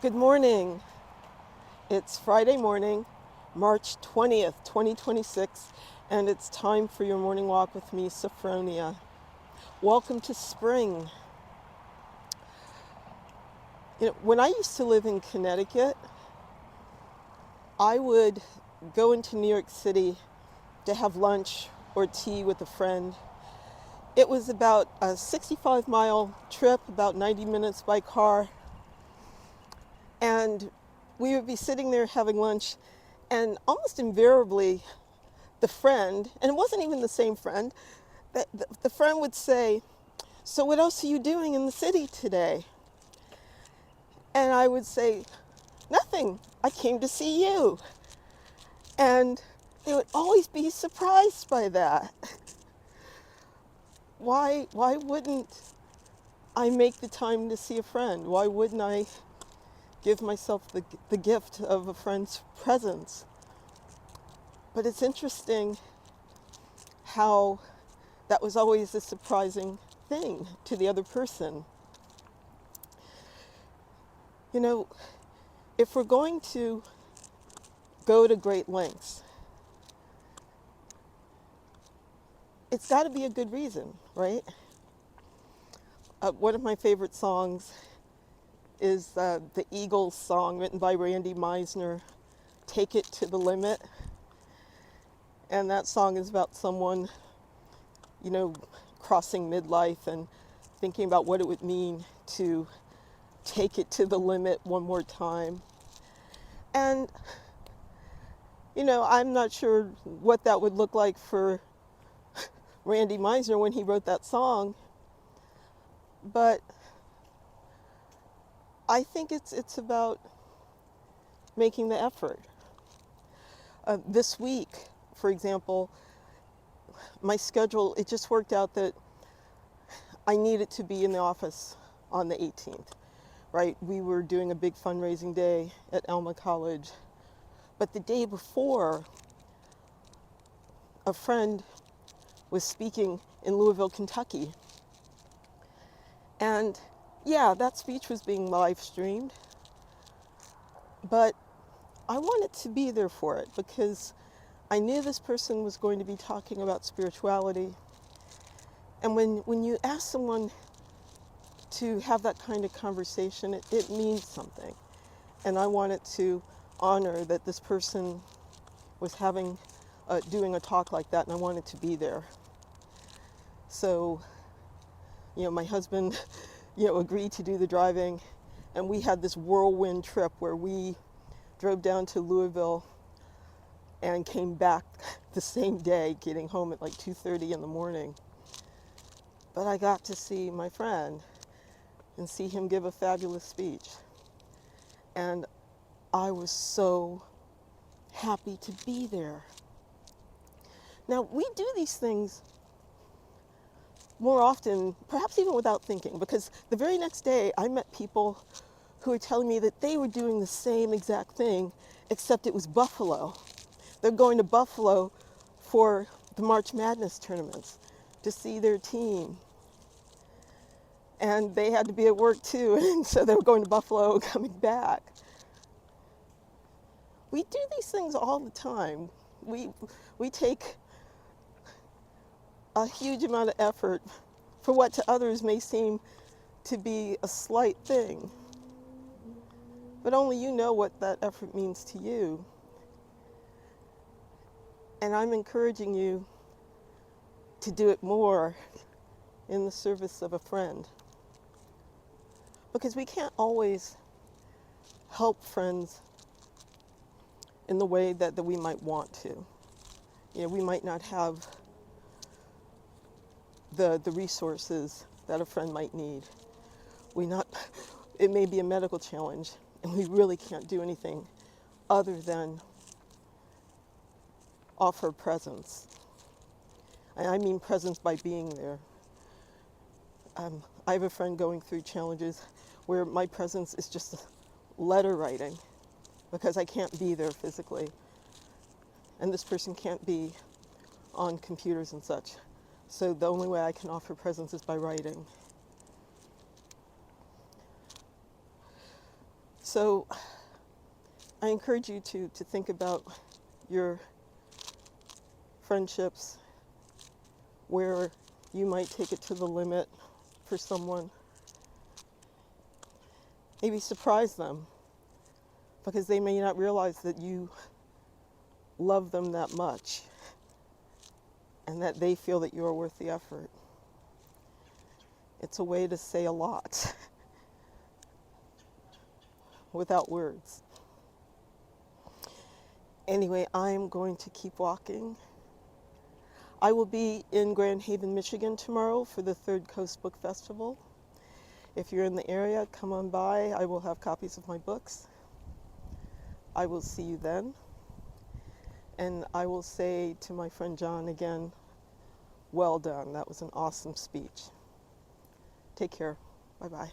Good morning. It's Friday morning, March 20th, 2026, and it's time for your morning walk with me, Sophronia. Welcome to spring. When I used to live in Connecticut, I would go into New York City to have lunch or tea with a friend. It was about a 65-mile trip, about 90 minutes by car, and we would be sitting there having lunch, and almost invariably, the friend, and it wasn't even the same friend, the friend would say, "So what else are you doing in the city today?" And I would say, "Nothing. I came to see you." And they would always be surprised by that. Why wouldn't I make the time to see a friend? Why wouldn't I give myself the gift of a friend's presence? But it's interesting how that was always a surprising thing to the other person. You know, if we're going to go to great lengths, it's got to be a good reason, right? One of my favorite songs is the Eagles song written by Randy Meisner, "Take It to the Limit." And that song is about someone, you know, crossing midlife and thinking about what it would mean to take it to the limit one more time. And, I'm not sure what that would look like for Randy Meisner when he wrote that song, but I think it's about making the effort. This week, for example, my schedule, it just worked out that I needed to be in the office on the 18th, right? We were doing a big fundraising day at Alma College. But the day before, a friend was speaking in Louisville, Kentucky. And yeah, that speech was being live streamed, but I wanted to be there for it because I knew this person was going to be talking about spirituality. And when you ask someone to have that kind of conversation, it means something. And I wanted to honor that this person was doing a talk like that, and I wanted to be there. So, my husband, agreed to do the driving, and we had this whirlwind trip where we drove down to Louisville and came back the same day, getting home at like 2:30 in the morning. But I got to see my friend and see him give a fabulous speech. And I was so happy to be there. Now, we do these things more often, perhaps even without thinking, because the very next day I met people who were telling me that they were doing the same exact thing, except it was Buffalo. They're going to Buffalo for the March Madness tournaments to see their team. And they had to be at work too, and so they were going to Buffalo and coming back. We do these things all the time. We take a huge amount of effort for what to others may seem to be a slight thing. But only you know what that effort means to you. And I'm encouraging you to do it more in the service of a friend. Because we can't always help friends in the way that we might want to. We might not have the resources that a friend might need. It may be a medical challenge, and we really can't do anything other than offer presence. And I mean presence by being there. I have a friend going through challenges where my presence is just letter writing because I can't be there physically. And this person can't be on computers and such. So the only way I can offer presence is by writing. So I encourage you to think about your friendships, where you might take it to the limit for someone. Maybe surprise them, because they may not realize that you love them that much and that they feel that you are worth the effort. It's a way to say a lot without words. Anyway, I'm going to keep walking. I will be in Grand Haven, Michigan tomorrow for the Third Coast Book Festival. If you're in the area, come on by. I will have copies of my books. I will see you then. And I will say to my friend John again, well done. That was an awesome speech. Take care. Bye-bye.